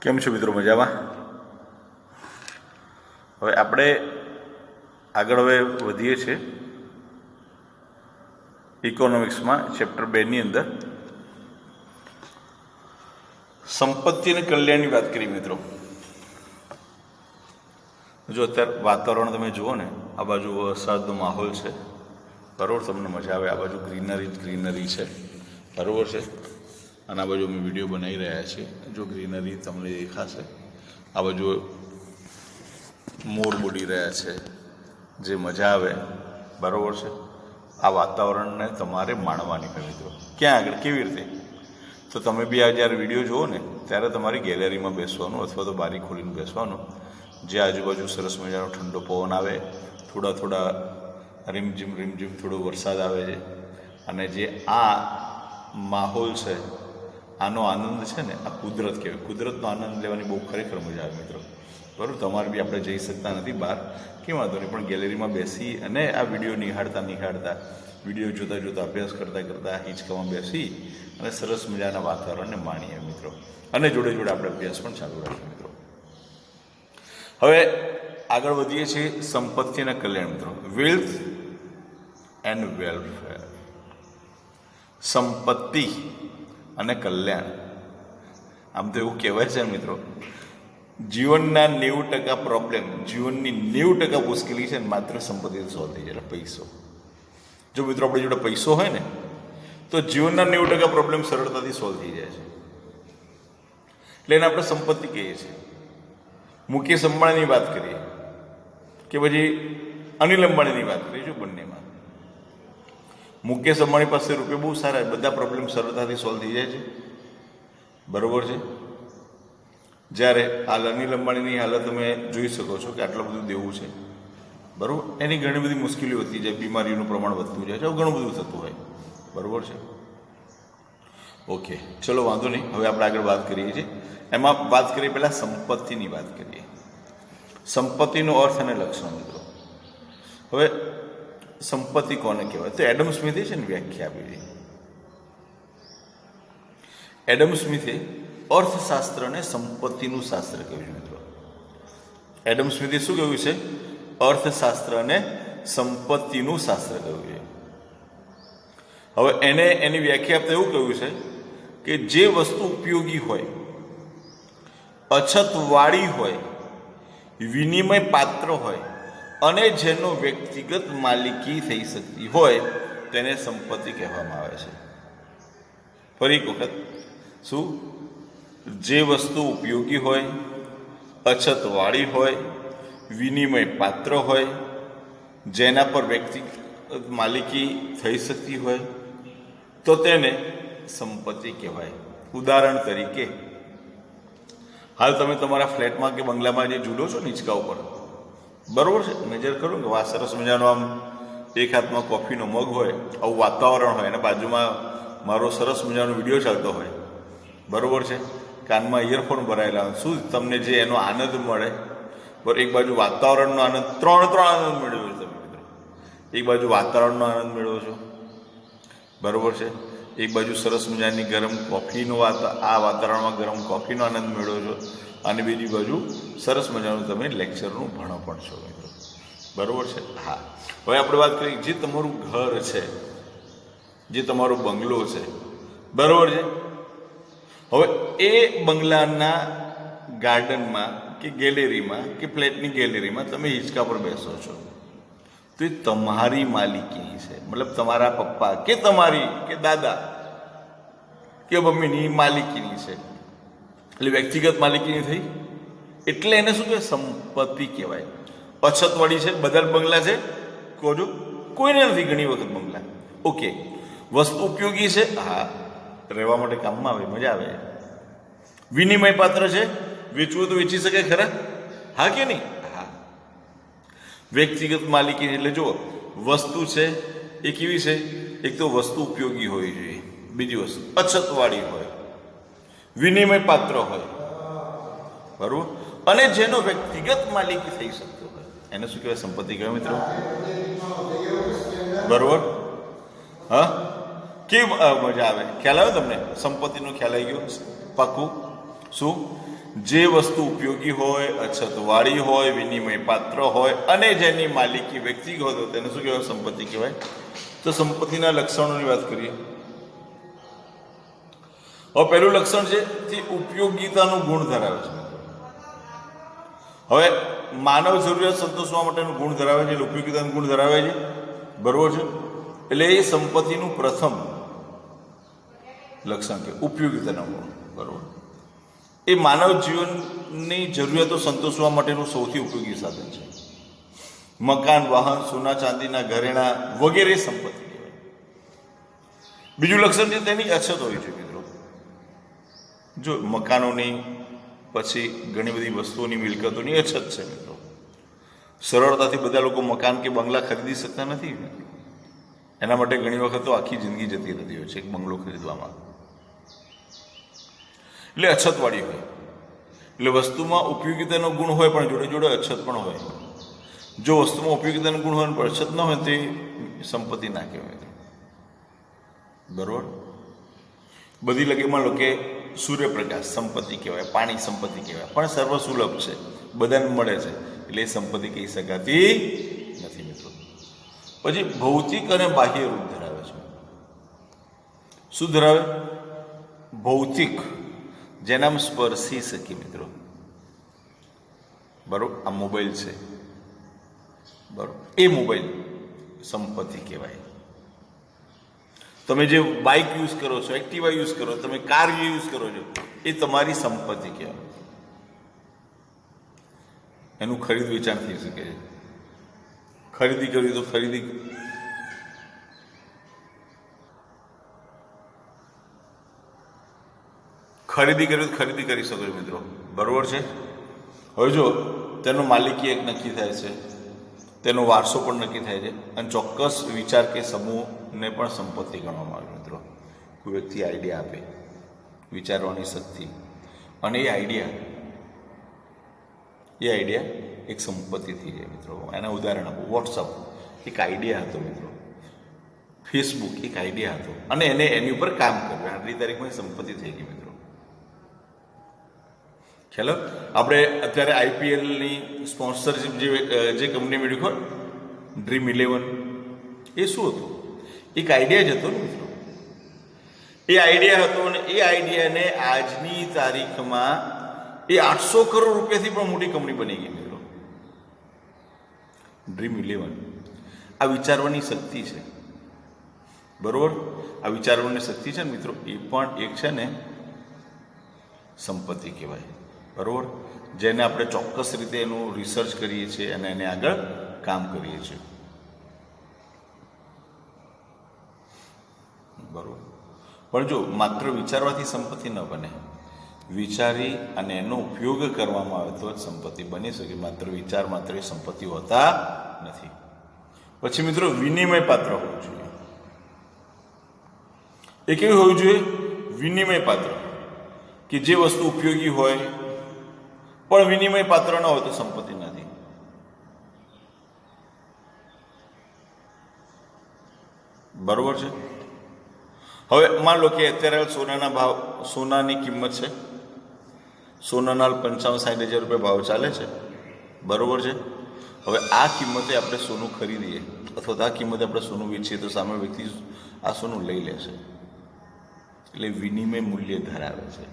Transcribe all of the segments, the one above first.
કેમ છો મિત્રો? મજામાં? હવે આપણે આગળ વધીએ છીએ ઇકોનોમિક્સમાં ચેપ્ટર 2ની અંદર સંપત્તિ અને કલ્યાણની વાત કરી. મિત્રો જો અત્યારે વાતાવરણ તમે જુઓ ને, આ બાજુ વરસાદનો માહોલ છે, બરાબર, તમને મજા આવે. આ બાજુ ગ્રીનરી છે, બરાબર છે. અને આ બાજુ અમે વિડીયો બનાવી રહ્યા છીએ. જો ગ્રીનરી તમને દેખાશે, આ બાજુ મોર બોલી રહ્યા છે, જે મજા આવે, બરાબર છે. આ વાતાવરણને તમારે માણવાની હોય મિત્રો. ક્યાં આગળ, કેવી રીતે? તો તમે બી આ જ્યારે વિડીયો જુઓ ને ત્યારે તમારી ગેલેરીમાં બેસવાનું અથવા તો બારી ખોલીને બેસવાનું, જે આજુબાજુ સરસ મજાનો ઠંડો પવન આવે, થોડા રીમઝીમ થોડો વરસાદ આવે છે, અને જે આ માહોલ છે, આનો આનંદ છે ને, આ કુદરત કહેવાય. કુદરતનો આનંદ લેવાની બહુ ખરેખર મજા આવે મિત્રો, બરાબર. તમારે બી આપણે જઈ શકતા નથી બહાર, કેમ વાંધો નહીં, પણ ગેલેરીમાં બેસી અને આ વિડીયો નિહાળતા વિડીયો જોતા અભ્યાસ કરતા હિંચકામાં બેસી અને સરસ મજાના વાતાવરણને માણીએ મિત્રો. અને જોડે આપણે અભ્યાસ પણ ચાલુ રાખીએ મિત્રો. હવે આગળ વધીએ છીએ સંપત્તિ અને કલ્યાણ મિત્રો. વેલ્થ એન્ડ વેલફેર, સંપત્તિ અને કલ્યાણ. આમ તો એવું કહેવાય છે મિત્રો, જીવનના 90% પ્રોબ્લેમ, જીવનની 90% મુશ્કેલી છે ને માત્ર સંપત્તિથી સોલ્વ થઈ જાય. પૈસો, જો મિત્રો આપણી જોડે પૈસો હોય ને તો જીવનના 90% પ્રોબ્લેમ સરળતાથી સોલ્વ થઈ જાય છે. એટલે એને આપણે સંપત્તિ કહીએ છીએ. મુકેશ અંબાણીની વાત કરીએ કે પછી અનિલ અંબાણીની વાત કરીએ, જો બંનેમાં મુકેશ અંબાણી પાસે રૂપિયા બહુ સારા, બધા પ્રોબ્લેમ સરળતાથી સોલ્વ થઈ જાય છે, બરાબર છે. જ્યારે હાલ અનિલ અંબાણીની હાલત તમે જોઈ શકો છો કે આટલું બધું દેવું છે, બરાબર. એની ઘણી બધી મુશ્કેલીઓ વધતી જાય, બીમારીનું પ્રમાણ વધતું જાય છે, ઘણું બધું થતું હોય, બરાબર છે. ઓકે, ચલો વાંધો નહીં. હવે આપણે આગળ વાત કરીએ છીએ. એમાં વાત કરીએ પહેલાં સંપત્તિની વાત કરીએ. સંપત્તિનો અર્થ અને લક્ષણ મિત્રો. હવે સંપત્તિ કોને કહેવાય? તો એડમ સ્મિથે છે ને વ્યાખ્યા આપી છે. એડમ સ્મિથે અર્થશાસ્ત્ર અને સંપત્તિનું શાસ્ત્ર કહ્યું છે મિત્રો. એડમ સ્મિથે શું કહ્યું છે? અર્થશાસ્ત્ર અને સંપત્તિનું શાસ્ત્ર કહ્યું છે. હવે એની વ્યાખ્યા આપતા એવું કહ્યું છે કે જે વસ્તુ ઉપયોગી હોય, અછતવાળી હોય, વિનિમય પાત્ર હોય અને જેનો વ્યક્તિગત માલિકી થઈ શકતી હોય તેને સંપત્તિ કહેવામાં આવે છે. ફરી એક વખત, શું? જે વસ્તુ ઉપયોગી હોય, અછતવાળી હોય, વિનિમય પાત્ર હોય, જેના પર વ્યક્તિગત માલિકી થઈ શકતી હોય તો તેને સંપત્તિ કહેવાય. ઉદાહરણ તરીકે, હાલ તમે તમારા ફ્લેટમાં કે બંગલામાં જે ઝૂલો છો નીચકા ઉપર, બરાબર છે, નજર કરો કે વાહ સરસ મજાનો આમ એક હાથમાં કોફીનો મગ હોય, આવું વાતાવરણ હોય, અને બાજુમાં મારો સરસ મજાનો વિડીયો ચાલતો હોય, બરાબર છે, કાનમાં ઇયરફોન ભરાયેલા, શું તમને જે એનો આનંદ મળે, બરાબર. એક બાજુ વાતાવરણનો આનંદ, ત્રણ આનંદ મેળવ્યો છે તમે મિત્રો. એક બાજુ વાતાવરણનો આનંદ મેળવો છો, બરાબર છે. એક બાજુ સરસ મજાની ગરમ કોફીનો આ વાતાવરણમાં ગરમ કોફીનો આનંદ મેળવો છો, અને બીજી બાજુ સરસ મજાનું તમે લેક્ચરનું ભણો પણ છો મિત્રો, બરાબર છે. હા, હવે આપણે વાત કરીએ જે તમારું ઘર છે, જે તમારો બંગલો છે, બરાબર છે. હવે એ બંગલાના ગાર્ડનમાં કે ગેલેરીમાં કે ફ્લેટની ગેલેરીમાં તમે હિંચકા પર બેસો છો, તો એ તમારી માલિકીની છે. મતલબ તમારા પપ્પા કે તમારી કે દાદા કે મમ્મીની માલિકીની છે, એટલે વ્યક્તિગત માલિકીની થઈ, એટલે એને શું કહેવાય? સંપત્તિ કહેવાય. અછતવાળી છે, બધા બંગલા છે, કહો છો, કોઈને નથી ઘણી વખત બંગલા. ઓકે, વસ્તુ ઉપયોગી છે, હા, રહેવા માટે કામમાં આવે, મજા આવે. વિનિમય પાત્ર છે, વેચવું તો વેચી શકે ખરા, હા કે નહીં? હા. વ્યક્તિગત માલિકી એટલે જુઓ, વસ્તુ છે એ કેવી છે? એક તો વસ્તુ ઉપયોગી હોવી જોઈએ, બીજી વસ્તુ અછતવાળી હોય, વિનિમય પાત્ર હોય, બરાબર, અને જેનો વ્યક્તિગત માલિકી થઈ શકતો હોય, એને શું કહેવાય? સંપત્તિ કહેવાય મિત્રો, બરાબર. હા, કેવી મજા આવે? ખ્યાલ આવે તમને? સંપત્તિનો ખ્યાલ આવી ગયો? પાકું. શું? જે વસ્તુ ઉપયોગી હોય, અછતવાળી હોય, વિનિમય પાત્ર હોય અને જેની માલિકી વ્યક્તિગત હોય તેને શું કહેવાય? સંપત્તિ કહેવાય. તો સંપત્તિના લક્ષણોની વાત કરીએ. હવે પહેલું લક્ષણ છે તે ઉપયોગિતાનું ગુણ ધરાવે છે. હવે માનવ જરૂરિયાત સંતોષવા માટેનું ગુણ ધરાવે છે, એટલે ઉપયોગિતાનું ગુણ ધરાવે છે. બરોબર છે? એટલે એ સંપત્તિનું પ્રથમ લક્ષણ કે ઉપયોગિતાનું ગુણ. બરોબર. એ માનવ જીવનની જરૂરિયાતો સંતોષવા માટેનું સૌથી ઉપયોગી સાધન છે. મકાન, વાહન, સોના ચાંદીના ઘરેણા વગેરે સંપત્તિ કહેવાય. બીજું લક્ષણ છે તેની અછત હોવી જોઈએ મિત્રો. જો મકાનોની, પછી ઘણી બધી વસ્તુઓની, મિલકતોની અછત છે મિત્રો. સરળતાથી બધા લોકો મકાન કે બંગલા ખરીદી શકતા નથી. એના માટે ઘણી વખત તો આખી જિંદગી જતી રહેતી હોય છે એક બંગલો ખરીદવામાં. એટલે અછતવાળી હોય. એટલે વસ્તુમાં ઉપયોગિતાનો ગુણ હોય પણ જોડે જોડે અછત પણ હોય. જો વસ્તુમાં ઉપયોગિતાનો ગુણ હોય પણ અછત ન હોય તે સંપત્તિ ના કહેવાય. બરોબર. બધી લગીમાં લોકો સૂર્યપ્રકાશ સંપત્તિ કહેવાય, પાણી સંપત્તિ કહેવાય, પણ સર્વ સુલભ છે, બધાને મળે છે, એટલે એ સંપત્તિ કહી શકાતી નથી મિત્રો. પછી ભૌતિક અને બાહ્ય રૂપ ધરાવે છે. શું ધરાવે? ભૌતિક, જેનામાં સ્પર્શી શકીએ મિત્રો. બરોબર. આ મોબાઈલ છે, બરોબર, એ મોબાઈલ સંપત્તિ કહેવાય. તમે જે બાઇક યુઝ કરો છો, એક્ટિવા યુઝ કરો, તમે કાર યુઝ કરો છો, એ તમારી સંપત્તિ કહેવાય. એનું ખરીદ વેચાણ થઈ શકે છે. ખરીદી કરવી તો ખરીદી કરી શકો છો મિત્રો. બરોબર છે. હવે જો તેનો માલિકી એક નક્કી થાય છે, તેનો વારસો પણ નક્કી થાય છે, અને ચોક્કસ વિચાર કે સમૂહને પણ સંપત્તિ ગણવામાં આવે મિત્રો. કોઈ વ્યક્તિ આઈડિયા આપે, વિચારવાની શક્તિ, અને એ આઈડિયા એક સંપત્તિ થઈ જાય મિત્રો. એના ઉદાહરણ આપો. વોટ્સઅપ એક આઈડિયા હતો મિત્રો. ફેસબુક એક આઈડિયા હતો, અને એની ઉપર કામ કર્યું. આજની તારીખમાં સંપત્તિ થઈ ગઈ મિત્રો. ખ્યાલ? આપણે અત્યારે આઈપીએલની સ્પોન્સરશિપ જે કંપની મેળવી હોય, ડ્રીમ11, એ શું હતું? એક આઈડિયા જ હતો ને મિત્રો. એ આઈડિયા હતો, અને એ આઈડિયાને આજની તારીખમાં એ 800 કરોડ રૂપિયાથી પણ મોટી કંપની બની ગઈ મિત્રો. ડ્રીમ11. આ વિચારવાની શક્તિ છે. બરોબર. આ વિચારવાની શક્તિ છે ને મિત્રો, એ પણ એક છે ને સંપત્તિ કહેવાય. બરોબર. જેને આપણે ચોક્કસ રીતે એનું રિસર્ચ કરીએ છીએ અને એને આગળ કામ કરીએ છીએ. બરોબર. પણ જો માત્ર વિચારવાથી સંપત્તિ ન બને, વિચારી અને એનો ઉપયોગ કરવામાં આવે તો જ સંપત્તિ બની શકે. માત્ર વિચાર માત્ર સંપત્તિ હોતા નથી. પછી મિત્રો વિનિમય પાત્ર હોવું જોઈએ. એ કેવી હોવી જોઈએ? વિનિમય પાત્ર, કે જે વસ્તુ ઉપયોગી હોય પણ વિનિમય પાત્ર ન હોય તો સંપત્તિ નથી. બરોબર છે. હવે માન લો કે અત્યારે સોનાની કિંમત છે, સોનાના 55-60 હજાર રૂપિયા ભાવ ચાલે છે. બરોબર છે. હવે આ કિંમતે આપણે સોનું ખરીદીએ અથવા આ કિંમતે આપણે સોનું વેચીએ તો સામે વ્યક્તિ આ સોનું લઈ લેશે. એટલે વિનિમય મૂલ્ય ધરાવે છે,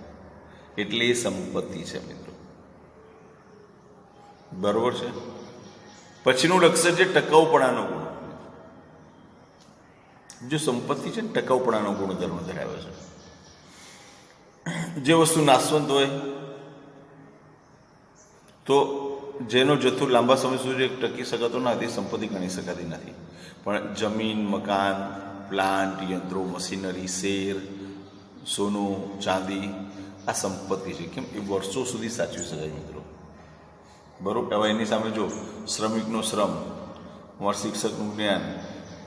એટલે એ સંપત્તિ છે મિત્રો. બરોબર છે. પછીનું લક્ષણ છે ટકાઉપણાનો ગુણ. જો સંપત્તિ છે ને ટકાઉપણાનો ગુણધર્મ ધરાવે છે. જે વસ્તુ નાશવંત હોય તો જેનો જથ્થો લાંબા સમય સુધી ટકી શકાતો નથી, સંપત્તિ ગણી શકાતી નથી. પણ જમીન, મકાન, પ્લાન્ટ, યંત્રો, મશીનરી, શેર, સોનું, ચાંદી આ સંપત્તિ છે. કેમ? એ વર્ષો સુધી સાચવી શકાય મિત્રો. બરોબર. હવે એની સામે જો શ્રમિકનો શ્રમ, શિક્ષકનું જ્ઞાન,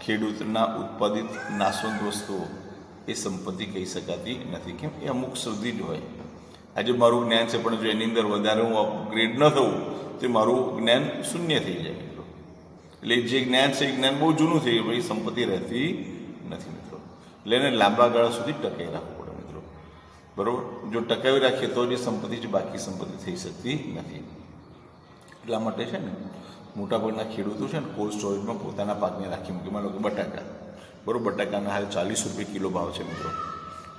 ખેડૂતના ઉત્પાદિત નાશવંત વસ્તુઓ એ સંપત્તિ કહી શકાતી નથી. કેમ? એ અમુક સુધી જ હોય. આજે મારું જ્ઞાન છે પણ જો એની અંદર વધારે હું અપગ્રેડ ન થવું તો મારું જ્ઞાન શૂન્ય થઈ જાય મિત્રો. એટલે જે જ્ઞાન છે એ જ્ઞાન બહુ જૂનું થઈ ગયું, એ સંપત્તિ રહેતી નથી મિત્રો. એટલે એને લાંબા ગાળા સુધી ટકાઈ રાખવું પડે મિત્રો. બરાબર. જો ટકાવી રાખીએ તો જે સંપત્તિ છે, બાકી સંપત્તિ થઈ શકતી નથી. એટલા માટે છે ને મોટાભાગના ખેડૂતો છે ને કોલ્ડ સ્ટોરેજમાં પોતાના પાકને રાખી મૂકે. માનો કે બટાકા, બરાબર, બટાકાના હાલ 40 રૂપિયા કિલો ભાવ છે મિત્રો,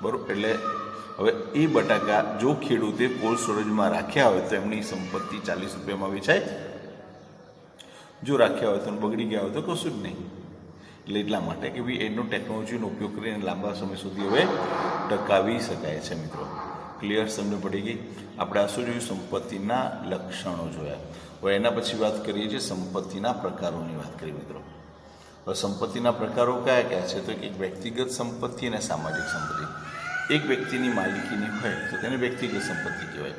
બરાબર. એટલે હવે એ બટાકા જો ખેડૂતે કોલ્ડ સ્ટોરેજમાં રાખ્યા હોય તો એમની સંપત્તિ 40 રૂપિયામાં વેચાય. જો રાખ્યા હોય તો બગડી ગયા હોય તો કશું જ નહીં. એટલે એટલા માટે કે ભાઈ એનો ટેકનોલોજીનો ઉપયોગ કરીને લાંબા સમય સુધી હવે ટકાવી શકાય છે મિત્રો. ક્લિયર? સમજ પડી ગઈ? આપણે આ શું જોયું? સંપત્તિના લક્ષણો જોયા. હવે એના પછી વાત કરીએ છીએ સંપત્તિના પ્રકારોની વાત કરીએ મિત્રો. હવે સંપત્તિના પ્રકારો કયા કયા છે? તો એક વ્યક્તિગત સંપત્તિ અને સામાજિક સંપત્તિ. એક વ્યક્તિની માલિકીની હોય તો તેને વ્યક્તિગત સંપત્તિ કહેવાય,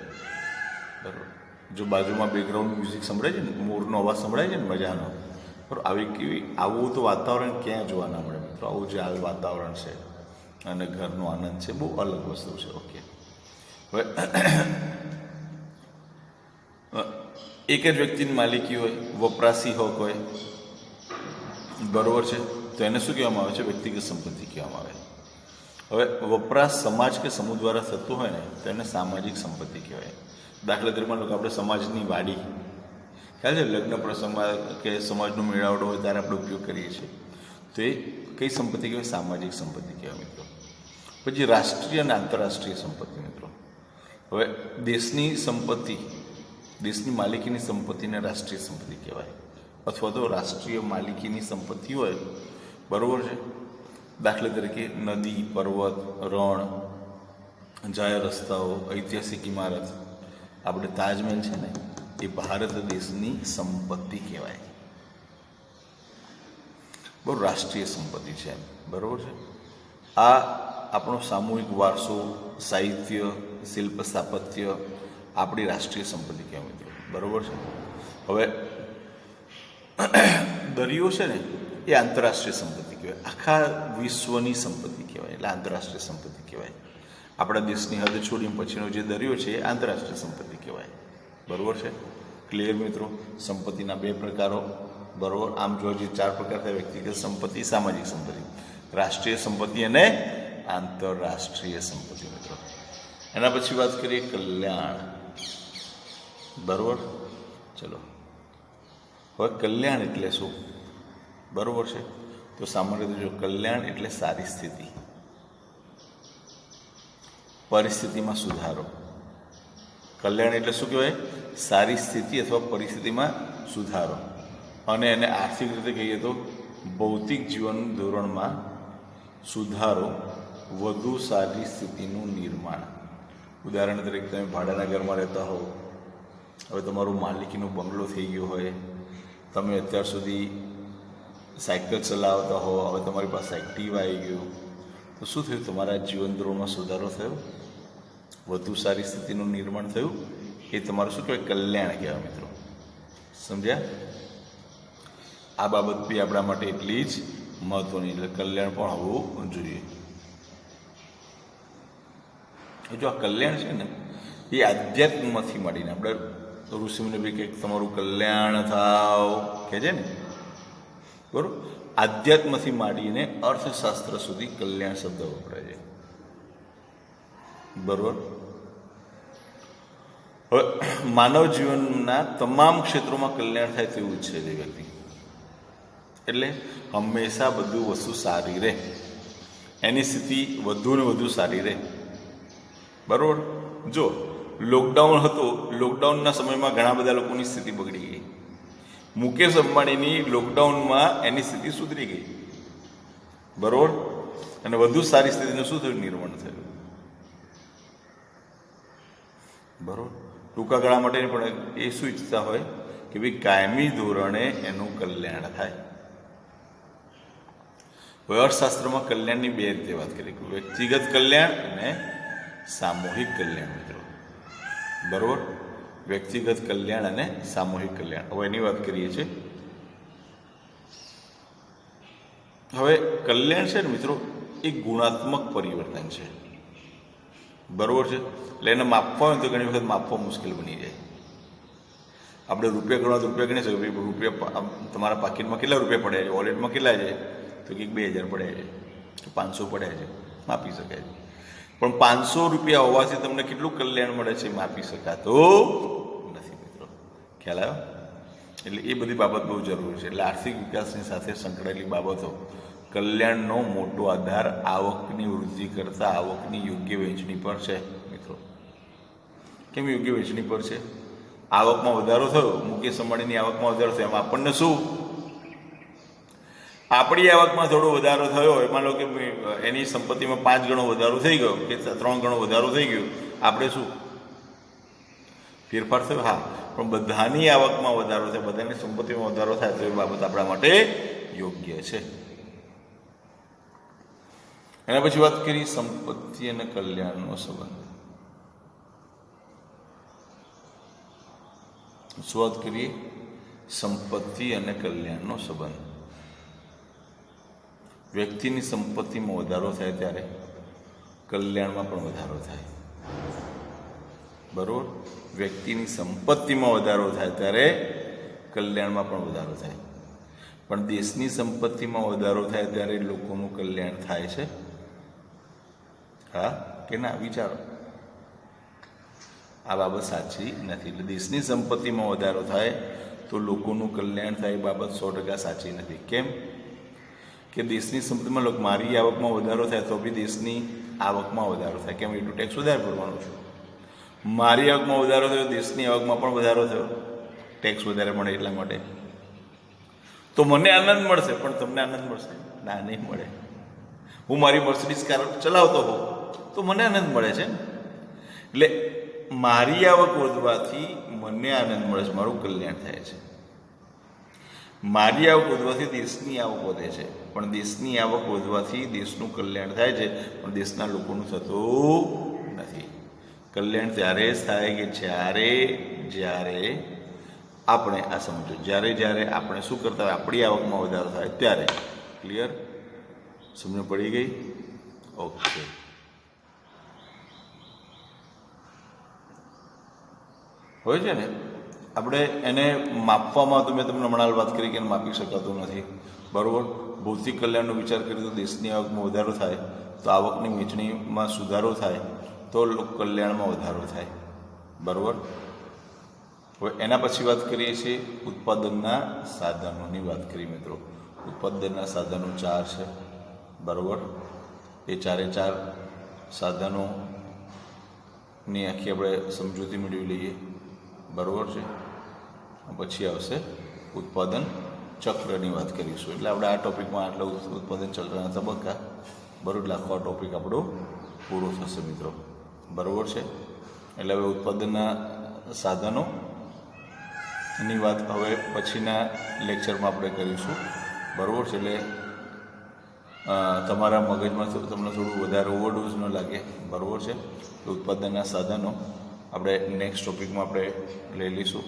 બરાબર. જો બાજુમાં બેકગ્રાઉન્ડ મ્યુઝિક સંભળાય છે ને, મોરનો અવાજ સંભળાય છે ને, મજાનો, બરાબર. આવું તો વાતાવરણ ક્યાં જોવા ના મળે મિત્રો. આવું જે હાલ વાતાવરણ છે અને ઘરનો આનંદ છે, બહુ અલગ વસ્તુ છે. ઓકે. હવે એક જ વ્યક્તિની માલિકી હોય, વપરાશી હક હોય, બરાબર છે, તો એને શું કહેવામાં આવે છે? વ્યક્તિગત સંપત્તિ કહેવામાં આવે. હવે વપરાશ સમાજ કે સમૂહ દ્વારા થતું હોય ને તો એને સામાજિક સંપત્તિ કહેવાય. દાખલા તરીકે માનો કે આપણે સમાજની વાડી, ખ્યાલ છે, લગ્ન પ્રસંગમાં કે સમાજનો મેળાવડો હોય ત્યારે આપણે ઉપયોગ કરીએ છીએ, તો એ કઈ સંપત્તિ કહેવાય? સામાજિક સંપત્તિ કહેવાય મિત્રો. પછી રાષ્ટ્રીય અને આંતરરાષ્ટ્રીય સંપત્તિ મિત્રો. હવે દેશની સંપત્તિ, દેશની માલિકીની સંપત્તિને રાષ્ટ્રીય સંપત્તિ કહેવાય, અથવા તો રાષ્ટ્રીય માલિકીની સંપત્તિ હોય, બરાબર છે. દાખલા તરીકે નદી, પર્વત, રણ, જાહેર રસ્તાઓ, ઐતિહાસિક ઇમારત. આપણે તાજમહેલ છે ને, એ ભારત દેશની સંપત્તિ કહેવાય, બરાબર, રાષ્ટ્રીય સંપત્તિ છે, બરાબર છે. આ આપણો સામૂહિક વારસો, સાહિત્ય, શિલ્પ, સ્થાપત્ય આપણી રાષ્ટ્રીય સંપત્તિ કહેવાય મિત્રો, બરાબર છે. હવે દરિયો છે ને એ આંતરરાષ્ટ્રીય સંપત્તિ કહેવાય, આખા વિશ્વની સંપત્તિ કહેવાય, એટલે આંતરરાષ્ટ્રીય સંપત્તિ કહેવાય. આપણા દેશની હદ છોડીને પછીનો જે દરિયો છે એ આંતરરાષ્ટ્રીય સંપત્તિ કહેવાય, બરાબર છે. ક્લિયર મિત્રો? સંપત્તિના બે પ્રકારો, બરાબર. આમ જોવા જઈએ 4 પ્રકાર થાય: વ્યક્તિગત સંપત્તિ, સામાજિક સંપત્તિ, રાષ્ટ્રીય સંપત્તિ અને આંતરરાષ્ટ્રીય સંપત્તિ મિત્રો. એના પછી વાત કરીએ કલ્યાણ, બરાબર. ચલો, હવે કલ્યાણ એટલે શું? બરાબર છે. તો સામાન્ય રીતે જો કલ્યાણ એટલે સારી સ્થિતિ, પરિસ્થિતિમાં સુધારો. કલ્યાણ એટલે શું કહેવાય? સારી સ્થિતિ અથવા પરિસ્થિતિમાં સુધારો. અને એને આર્થિક રીતે કહીએ તો ભૌતિક જીવન ધોરણમાં સુધારો, વધુ સારી સ્થિતિનું નિર્માણ. ઉદાહરણ તરીકે તમે ભાડાના ઘરમાં રહેતા હો, હવે તમારું માલિકીનો બંગલો થઈ ગયો હોય, તમે અત્યાર સુધી સાયકલ ચલાવતા હો, હવે તમારી પાસે એક્ટિવા આવી ગયું, તો શું થયું? તમારા જીવન ધોરણમાં સુધારો થયો, વધુ સારી સ્થિતિનું નિર્માણ થયું. એ તમારું શું કહેવાય? કલ્યાણ કહેવાય મિત્રો. સમજ્યા? આ બાબત બી આપણા માટે એટલી જ મહત્વની, એટલે કલ્યાણ પણ હોવું જોઈએ. જો આ કલ્યાણ છે ને એ આધ્યાત્મમાંથી માંડીને, આપણે ઋષિમુનિ બી કંઈક તમારું કલ્યાણ થાવ કહે છે ને, બરાબર. આધ્યાત્મથી માંડીને અર્થશાસ્ત્ર સુધી કલ્યાણ શબ્દ વપરાય છે, બરાબર. હવે માનવ જીવનના તમામ ક્ષેત્રોમાં કલ્યાણ થાય તેવું ઈચ્છે છે વ્યક્તિ. એટલે હંમેશા બધું વસ્તુ સારી રહે, એની સ્થિતિ વધુ ને વધુ સારી રહે, બરાબર. જો લોકડાઉન હતું, લોકડાઉનના સમયમાં ઘણા બધા લોકોની સ્થિતિ બગડી ગઈ. મુકેશ અંબાણીની લોકડાઉનમાં એની સ્થિતિ સુધરી ગઈ, બરાબર. અને વધુ સારી સ્થિતિનું શું થયું? નિર્માણ થયું, બરાબર. ટૂંકા ગાળા માટે પણ એ શું ઈચ્છતા હોય કે ભાઈ કાયમી ધોરણે એનું કલ્યાણ થાય. અર્થશાસ્ત્રમાં કલ્યાણની બે રીતે વાત કરીએ: વ્યક્તિગત કલ્યાણ અને સામૂહિક કલ્યાણ મિત્રો, બરાબર. વ્યક્તિગત કલ્યાણ અને સામૂહિક કલ્યાણ. હવે એની વાત કરીએ છીએ. હવે કલ્યાણ છે ને મિત્રો એ ગુણાત્મક પરિવર્તન છે, બરાબર છે. એટલે એને માપવા હોય તો ઘણી વખત માપવા મુશ્કેલ બની જાય. આપણે રૂપિયા ગણવા તો રૂપિયા ગણી શકીએ, રૂપિયા તમારા પાકીટમાં કેટલા રૂપિયા પડ્યા છે, વોલેટમાં કેટલા છે, તો કંઈક 2000 પડ્યા છે, 500 પડ્યા છે, માપી શકાય છે. પણ 500 રૂપિયા હોવાથી તમને કેટલું કલ્યાણ મળે છે માપી શકાતું નથી મિત્રો. ખ્યાલ આવ્યો? એટલે એ બધી બાબત બહુ જરૂરી છે. એટલે આર્થિક વિકાસની સાથે સંકળાયેલી બાબતો, કલ્યાણનો મોટો આધાર આવકની વૃદ્ધિ કરતાં આવકની યોગ્ય વહેંચણી પર છે મિત્રો. કેમ યોગ્ય વહેંચણી પર છે? આવકમાં વધારો થયો, મુકેશ અંબાણીની આવકમાં વધારો થયો, એમાં આપણને શું? આપણી આવકમાં થોડો વધારો થયો, એમાં લો કે એની સંપત્તિમાં 5 ગણો વધારો થઈ ગયો કે 3 ગણો વધારો થઈ ગયો, આપણે શું ફેરફાર થયો? હા, પણ બધાની આવકમાં વધારો થાય, બધાની સંપત્તિમાં વધારો થાય તો એ બાબત આપણા માટે યોગ્ય છે. એના પછી વાત કરી સંપત્તિ અને કલ્યાણનો સંબંધ. શું વાત કરીએ? સંપત્તિ અને કલ્યાણનો સંબંધ. વ્યક્તિની સંપત્તિમાં વધારો થાય ત્યારે કલ્યાણમાં પણ વધારો થાય. બરોબર? વ્યક્તિની સંપત્તિમાં વધારો થાય ત્યારે કલ્યાણમાં પણ વધારો થાય. પણ દેશની સંપત્તિમાં વધારો થાય ત્યારે લોકોનું કલ્યાણ થાય છે? હા કે ના? વિચારો. આ બાબત સાચી નથી. એટલે દેશની સંપત્તિમાં વધારો થાય તો લોકોનું કલ્યાણ થાય એ બાબત 100% સાચી નથી. કેમ કે દેશની સંપત્તિમાં લોકો મારી આવકમાં વધારો થાય તો બી દેશની આવકમાં વધારો થાય. કેમ? એટલું ટેક્સ વધારે ભરવાનું છું. મારી આવકમાં વધારો થયો, દેશની આવકમાં પણ વધારો થયો, ટેક્સ વધારે મળે એટલા માટે. તો મને આનંદ મળશે, પણ તમને આનંદ મળશે? ના, નહીં મળે. હું મારી મર્સિડીઝ કાર ચલાવતો હોઉં તો મને આનંદ મળે છે. એટલે મારી આવક વધવાથી મને આનંદ મળે છે, મારું કલ્યાણ થાય છે. મારી આવક વધવાથી દેશની આવક વધે છે, પણ દેશની આવક વધવાથી દેશનું કલ્યાણ થાય છે, પણ દેશના લોકોનું થતું નથી. કલ્યાણ ત્યારે જ થાય કે જ્યારે આપણે આ સમજો, જ્યારે આપણે શું કરતા હોય, આપણી આવકમાં વધારો થાય ત્યારે. ક્લિયર? સમજ પડી ગઈ? ઓકે. હોય છે ને, આપણે એને માપવામાં તો મેં તમને હમણાં વાત કરી કે એને માપી શકાતું નથી. બરાબર? ભૌતિક કલ્યાણનો વિચાર કરીએ તો દેશની આવકમાં વધારો થાય તો આવકની વહેંચણીમાં સુધારો થાય તો લોક કલ્યાણમાં વધારો થાય. બરાબર? હવે એના પછી વાત કરીએ છીએ ઉત્પાદનના સાધનોની વાત કરીએ મિત્રો. ઉત્પાદનના સાધનો 4 છે. બરાબર? એ 4 સાધનોની આખી આપણે સમજૂતી મેળવી લઈએ. બરાબર છે? પછી આવશે ઉત્પાદન ચક્રની વાત કરીશું. એટલે આપણે આ ટોપિકમાં આટલા ઉત્પાદન ચક્રના તબક્કા, બરાબર, એટલે આખો આ ટોપિક આપણો પૂરો થશે મિત્રો. બરાબર છે? એટલે હવે ઉત્પાદનના સાધનોની વાત હવે પછીના લેક્ચરમાં આપણે કરીશું. બરાબર છે? એટલે તમારા મગજમાં તમને થોડું વધારે ઓવરડોઝ ન લાગે. બરાબર છે? ઉત્પાદનના સાધનો આપણે નેક્સ્ટ ટોપિકમાં આપણે લઈ લઈશું.